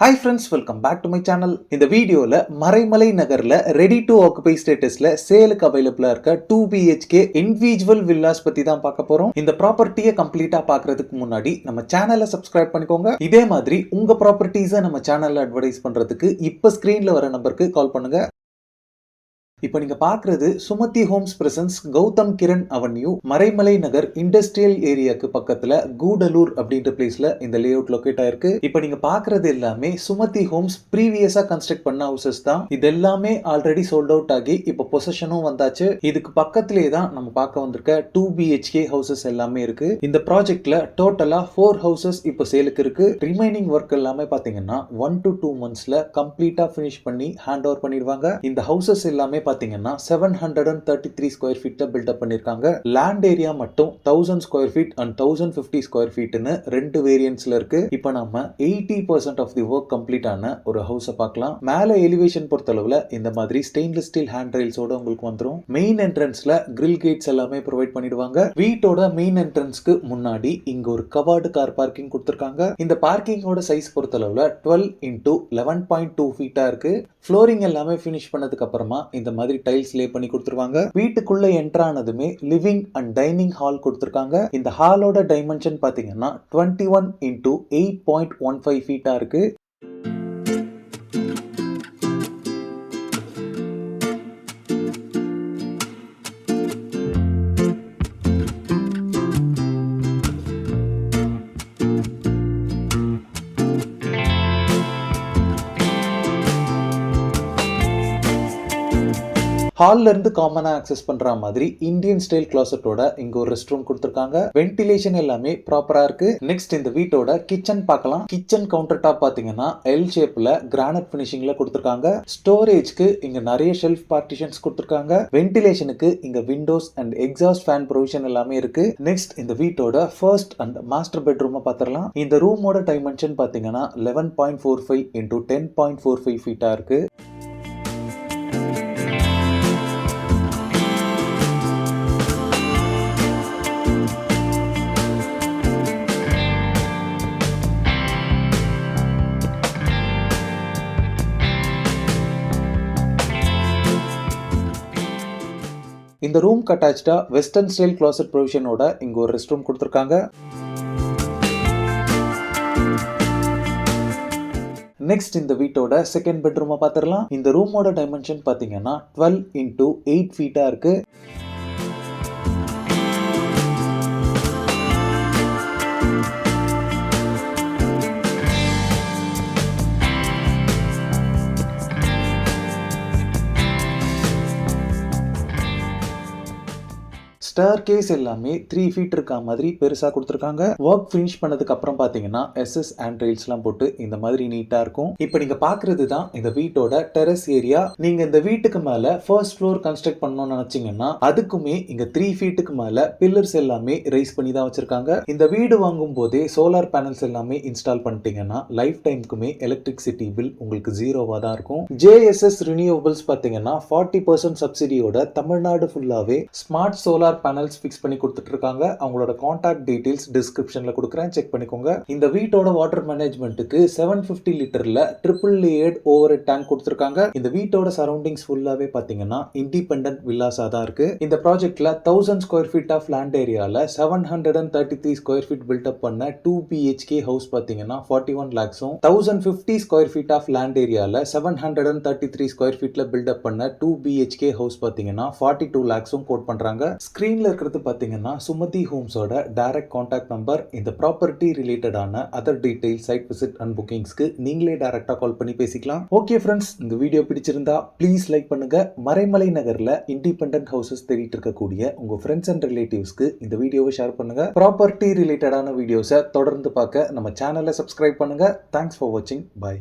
Hi friends, welcome back to my channel. இந்த வீடியோல மறைமலை நகர்ல ரெடி டு ஆக்குபை ஸ்டேட்டஸ்ல சேலுக்கு அவைலபிளா இருக்க 2 BHK இண்டிவிஜுவல் வில்லாஸ் பத்தி தான் பார்க்க போறோம். இந்த ப்ராப்பர்ட்டியை கம்ப்ளீட்டா பார்க்கிறதுக்கு முன்னாடி நம்ம சேனலை சப்ஸ்கிரைப் பண்ணிக்கோங்க. இதே மாதிரி உங்க ப்ராப்பர்ட்டிஸை நம்ம சேனல்ல அட்வர்டைஸ் பண்றதுக்கு இப்ப ஸ்கிரீன்ல வர நம்பருக்கு கால் பண்ணுங்க. இப்போ நீங்க பாக்குறது Sumathi Homes presents Gautham Kiran avenue Maraimalai Nagar industrial ஏரியாக்கு பக்கத்துல கூடலூர் அப்படின்ற பிளேஸ்ல இந்த லே அவுட் லொகேட் ஆயிருக்கு. இப்போ நீங்க பாக்குறது எல்லாமே சுமதி ஹோம்ஸ் ப்ரீவியஸா கன்ஸ்ட்ரக்ட் பண்ண ஹவுசஸ் தான். இது எல்லாமே ஆல்ரெடி சோல்ட் அவுட் ஆகி இப்போ பொசிஷனும் வந்தாச்சு. இதுக்கு பக்கத்திலேயே தான் நம்ம பார்க்க வந்திருக்க 2 BHK ஹவுசஸ் எல்லாமே இருக்கு. இந்த ப்ராஜெக்ட்ல டோட்டலா 4 ஹவுசஸ் இப்போ சேலுக்கு இருக்கு. ரிமைனிங் ஒர்க் எல்லாமே பாத்தீங்கன்னா 1 to 2 monthsல கம்ப்ளீட்டா ஃபினிஷ் பண்ணி ஹேண்ட் ஓவர் பண்ணிடுவாங்க. இந்த ஹவுசஸ் எல்லாமே பாத்தீங்கன்னா 733 ஸ்கொயர் ஃபீட்ல பில்ட் அப் பண்ணிருக்காங்க. லேண்ட் ஏரியா மட்டும் 1000 ஸ்கொயர் ஃபீட் அண்ட் 1050 ஸ்கொயர் ஃபீட்னு ரெண்டு வேரியன்ட்ஸ்ல இருக்கு. இப்போ நாம 80% ஆஃப் தி ஒர்க் கம்ப்ளீட் ஆன ஒரு ஹவுஸை பார்க்கலாம். மேல எலிவேஷன் பொறுத்தளவுல இந்த மாதிரி ஸ்டெயின்லெஸ் ஸ்டீல் ஹேண்ட் ரெயில்ஸோட உங்களுக்கு வந்துரும். மெயின் என்ட்ரன்ஸ்ல கிரில் கேட்ஸ் எல்லாமே ப்ரொவைட் பண்ணிடுவாங்க. வீட்டோட மெயின் என்ட்ரன்ஸ்க்கு முன்னாடி இங்க ஒரு கவர்டு கார் பார்க்கிங் கொடுத்திருக்காங்க. இந்த பார்க்கிங்கோட சைஸ் பொறுத்தளவுல 12 into 11.2 ஃபீட்டா இருக்கு. ஃப்ளோரிங் எல்லாமே ஃபினிஷ் பண்ணதுக்கு அப்புறமா இந்த மாதிரி டைல்ஸ் லே பண்ணி கொடுத்துருவாங்க. வீட்டுக்குள்ள என்டர் ஆனதுமே லிவிங் அண்ட் டைனிங் ஹால் கொடுத்துருக்காங்க. இந்த ஹாலோட டைமென்ஷன் பாத்தீங்கன்னா 21 into 8.15 ஃபீட்டா இருக்கு. ஹால்ல இருந்து காமனா ஆக்சஸ் பண்ற மாதிரி இந்தியன் ஸ்டைல் கிளாசட்டோட இங்க ஒரு ரெஸ்ட் ரூம் கொடுத்திருக்காங்க. வென்டிலேஷன் எல்லாமே ப்ராப்பரா இருக்கு. நெக்ஸ்ட் இந்த வீட்டோட கிச்சன் பார்க்கலாம். கிச்சன் கவுண்டர் டாப் பாத்தீங்கன்னா எல் ஷேப்ல கிரானைட் பினிஷிங்ல கொடுத்திருக்காங்க. ஸ்டோரேஜ்க்கு இங்க நிறைய ஷெல்ஃப் பார்ட்டிஷன்ஸ் கொடுத்திருக்காங்க. வென்டிலேஷனுக்கு இங்க Windows and exhaust fan provision எல்லாமே இருக்கு. நெக்ஸ்ட் இந்த வீட்டோட ஃபர்ஸ்ட் அண்ட் மாஸ்டர் பெட்ரூம் பாத்திரலாம். இந்த ரூமோட டைமென்ஷன் பாத்தீங்கன்னா 11.45 into 10.45 ஃபீட்டா இருக்கு. இந்த ரூம் அட்டாச்டா வெஸ்டர்ன் ஸ்டைல் கிளாசட் ப்ரொவிஷனோட இங்க ஒரு ரெஸ்ட் ரூம் கொடுத்திருக்காங்க. நெக்ஸ்ட் இந்த வீட்டோட செகண்ட் பெட்ரூம் பாத்திரலாம். இந்த ரூமோட டைமென்ஷன் பாத்தீங்கன்னா 12 into 8 ஃபீட்டா இருக்கு. ஸ்டேர் கேஸ் எல்லாமே 3 ஃபீட் இருக்க மாதிரி பெருசா கொடுத்திருக்காங்க. ஒர்க் ஃபினிஷ் பண்ணதுக்கு அப்புறம் பாத்தீங்கன்னா SS ஹேண்ட் ரெயில்ஸ் எல்லாம் போட்டு இந்த மாதிரி நீட்டா இருக்கும். இப்போ நீங்க பாக்குறது தான் இந்த வீட்டோட டெரஸ் ஏரியா. நீங்க இந்த வீட்டுக்கு மேல ஃபர்ஸ்ட் ஃப்ளோர் கன்ஸ்ட்ரக்ட் பண்ணணும்னு நினைச்சீங்கன்னா அதுக்குமே இங்க 3 ஃபீட்டுக்கு மேல பில்லர்ஸ் எல்லாமே ரைஸ் பண்ணி தான் வச்சிருக்காங்க. இந்த வீடு வாங்கும் போதே சோலார் பேனல்ஸ் எல்லாமே இன்ஸ்டால் பண்ணிட்டீங்கன்னா லைஃப் டைம்க்குமே எலக்ட்ரிசிட்டி பில் உங்களுக்கு ஜீரோவா தான் இருக்கும். JSS ரினியூவபிள்ஸ் பாத்தீங்கன்னா 40% சப்சிடியோட தமிழ்நாடு ஃபுல்லாவே ஸ்மார்ட் சோலார் பேனல்ஸ் ஃபிக்ஸ் பண்ணி கொடுத்துட்டு இருக்காங்க. அவங்களோட கான்டாக்ட் டீடைல்ஸ் டிஸ்கிரிப்ஷன்ல கொடுக்குறேன், செக் பண்ணிக்கோங்க. இந்த வீட்டோட வாட்டர் மேனேஜ்மெண்ட்டுக்கு 750 லிட்டர்ல ட்ரிபிள் லேயர்ட் ஓவர் டேங்க் கொடுத்திருக்காங்க. இந்த வீட்டோட சரௌண்டிங்ஸ் ஃபுல்லாவே பாத்தீங்கன்னா இண்டிபெண்டன்ட் வில்லாஸா தான் இருக்கு. இந்த ப்ராஜெக்ட்ல 1000 ஸ்கொயர் ஃபீட் ஆஃப் லேண்ட் ஏரியால 733 ஸ்கொயர் ஃபீட் பில்ட் அப் பண்ண 2 BHK ஹவுஸ் பாத்தீங்கன்னா 41 lakhsம் 1050 ஸ்கொயர் ஃபீட் ஆஃப் லேண்ட் ஏரியால 733 ஸ்கொயர் ஃபீட்ல பில்ட் அப் பண்ண 2 BHK ஹவுஸ் பாத்தீங்கன்னா 42 lakhsம் கோட் பண்றாங்க. ஸ்கிரீன்ல இருக்கிறது பாத்தீங்கன்னா சுமதி ஹோம்ஸோட டைரக்ட் கான்டாக்ட் நம்பர். இந்த ப்ராப்பர்ட்டி ரிலேட்டடான other details, site visit and புக்கிங்ஸ்க்கு நீங்களே டைரக்டா கால் பண்ணி பேசிக்கலாம். ஓகே ஃப்ரெண்ட்ஸ், இந்த வீடியோ பிடிச்சிருந்தா ப்ளீஸ் லைக் பண்ணுங்க. மறைமலை நகர்ல இண்டிபெண்டன்ட் ஹவுசஸ் தேடிட்டு இருக்கக்கூடிய உங்க ஃப்ரெண்ட்ஸ் அண்ட் ரிலேட்டிவ்ஸ்க்கு இந்த வீடியோவை ஷேர் பண்ணுங்க. ப்ராப்பர்ட்டி ரிலேட்டடான வீடியோஸை தொடர்ந்து பார்க்க நம்ம சேனலை சப்ஸ்கிரைப் பண்ணுங்க. தேங்க்ஸ் ஃபார் வாட்சிங். பை.